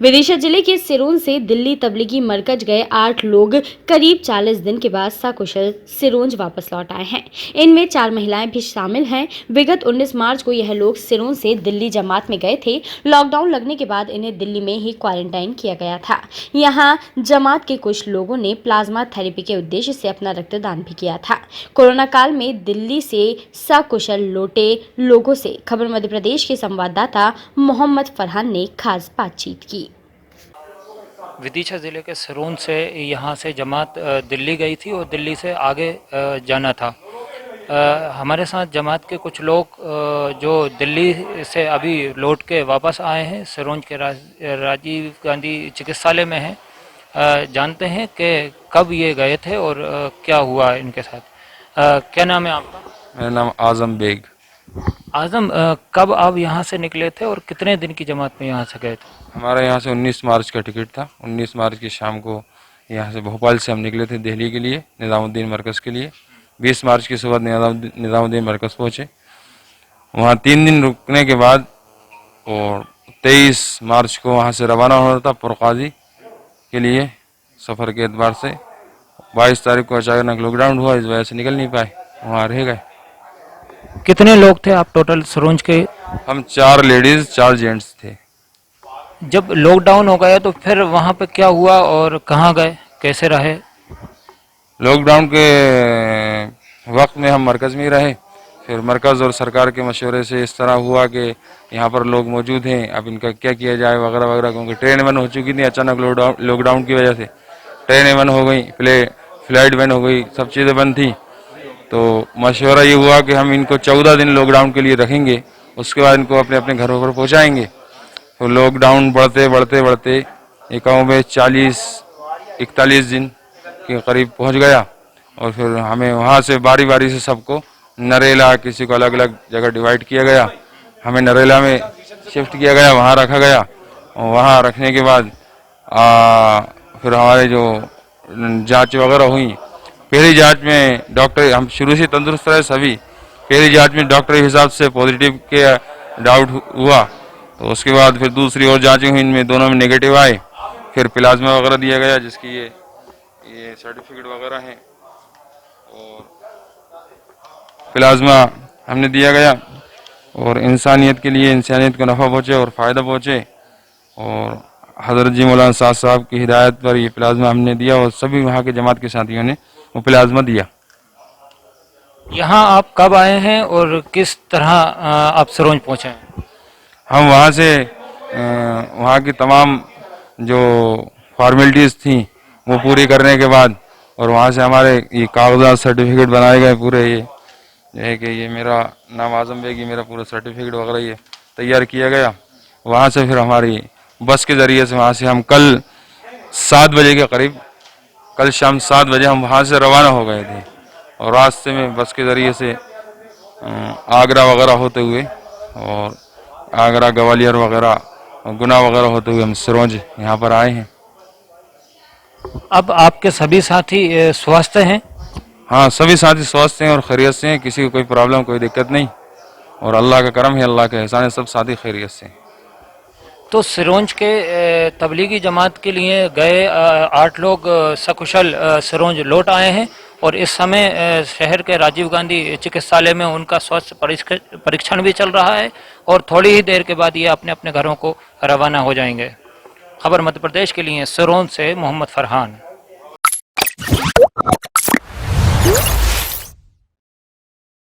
विदिशा जिले के सिरोंज से दिल्ली तबलीगी मरकज गए 8 लोग करीब 40 दिन के बाद सकुशल सिरोंज वापस लौट आए हैं। इनमें 4 महिलाएं भी शामिल हैं। विगत 19 मार्च को यह लोग सिरोंज से दिल्ली जमात में गए थे। लॉकडाउन लगने के बाद इन्हें दिल्ली में ही क्वारंटाइन किया गया था। यहाँ जमात के कुछ लोगों ने प्लाज्मा थेरेपी के उद्देश्य से अपना रक्तदान भी किया था। कोरोना काल में दिल्ली से सकुशल लौटे लोगों से खबर मध्य प्रदेश के संवाददाता मोहम्मद फरहान ने खास बातचीत की। विदिशा ज़िले के सिरोंज से यहाँ से जमात दिल्ली गई थी और दिल्ली से आगे जाना था। हमारे साथ जमात के कुछ लोग जो दिल्ली से अभी लौट के वापस आए हैं, सिरोंज के राजीव गांधी चिकित्सालय में हैं। जानते हैं कि कब ये गए थे और क्या हुआ इनके साथ। क्या नाम है आपका? मेरा नाम आज़म बेग। आज़म, कब आप यहाँ से निकले थे और कितने दिन की जमात में यहाँ से गए थे? हमारा यहाँ से 19 मार्च का टिकट था। 19 मार्च की शाम को यहाँ से भोपाल से हम निकले थे दिल्ली के लिए, निज़ामुद्दीन मरकज़ के लिए। 20 मार्च की सुबह निज़ामुद्दीन मरकज़ पहुँचे। वहाँ 3 दिन रुकने के बाद और 23 मार्च को वहाँ से रवाना होना था पुरकाजी के लिए सफ़र के एतबार से। 22 तारीख को अचानक लॉकडाउन हुआ, इस वजह से निकल नहीं पाए, वहाँ रह गए। कितने लोग थे आप टोटल सिरोंज के? हम 4 लेडीज़ 4 जेंट्स थे। जब लॉकडाउन हो गया तो फिर वहाँ पे क्या हुआ और कहाँ गए, कैसे रहे? लॉकडाउन के वक्त में हम मरकज़ में ही रहे। फिर मरकज़ और सरकार के मशवरे से इस तरह हुआ कि यहाँ पर लोग मौजूद हैं, अब इनका क्या किया जाए वगैरह वगैरह, क्योंकि ट्रेन बंद हो चुकी थी अचानक लॉकडाउन की वजह से। ट्रेनें बंद हो गई, फ्लाइट बंद हो गई, सब चीज़ें बंद थी। तो मशवरा ये हुआ कि हम इनको 14 दिन लॉकडाउन के लिए रखेंगे, उसके बाद इनको अपने अपने घरों पर पहुँचाएँगे। तो लॉकडाउन बढ़ते बढ़ते बढ़ते एकाओं में 40-41 दिन के करीब पहुंच गया और फिर हमें वहां से बारी बारी से सबको नरेला, किसी को अलग अलग जगह डिवाइड किया गया। हमें नरेला में शिफ्ट किया गया, वहां रखा गया और वहां रखने के बाद फिर हमारे जो जांच वगैरह हुई, पहली जांच में डॉक्टर, हम शुरू से तंदुरुस्त रहे सभी, पहली जांच में डॉक्टर के हिसाब से पॉजिटिव के डाउट हुआ। तो उसके बाद फिर दूसरी और जांचें हुई, इनमें दोनों में नेगेटिव आए। फिर प्लाज्मा वगैरह दिया गया, जिसकी ये सर्टिफिकेट वगैरह हैं, और प्लाज्मा हमने दिया गया और इंसानियत के लिए, इंसानियत को नफ़ा पहुँचे और फ़ायदा पहुँचे। और हज़रत जी मौलाना साहब की हिदायत पर ये प्लाज्मा हमने दिया और सभी वहाँ के जमात के साथियों ने वो प्लाज्मा दिया। यहाँ आप कब आए हैं और किस तरह आप सिरोंज पहुँचे हैं? हम वहाँ से वहाँ की तमाम जो फॉर्मेलिटीज़ थी वो पूरी करने के बाद और वहाँ से हमारे ये कागजात सर्टिफिकेट बनाए गए पूरे, ये है कि ये मेरा नाम आज़म बेग, ये मेरा पूरा सर्टिफिकेट वगैरह ये तैयार किया गया। वहाँ से फिर हमारी बस के ज़रिए से वहाँ से हम कल 7 बजे के करीब, कल शाम 7 बजे हम वहाँ से रवाना हो गए थे और रास्ते में बस के ज़रिए से आगरा वगैरह होते हुए और आगरा, ग्वालियर वगैरह, गुना वगैरह होते हुए हम सिरोंज यहाँ पर आए हैं। अब आपके सभी साथी स्वस्थ हैं? हाँ, सभी साथी स्वस्थ हैं और खैरियत से हैं, किसी को कोई प्रॉब्लम, कोई दिक्कत नहीं, और अल्लाह का करम है, अल्लाह के एहसान है, सब साथी खैरियत से हैं। तो सिरोंज के तबलीगी जमात के लिए गए 8 लोग सकुशल सिरोंज लौट आए हैं और इस समय शहर के राजीव गांधी चिकित्सालय में उनका स्वास्थ्य परीक्षण भी चल रहा है और थोड़ी ही देर के बाद ये अपने अपने घरों को रवाना हो जाएंगे। खबर मध्य प्रदेश के लिए सिरोंज से मोहम्मद फरहान।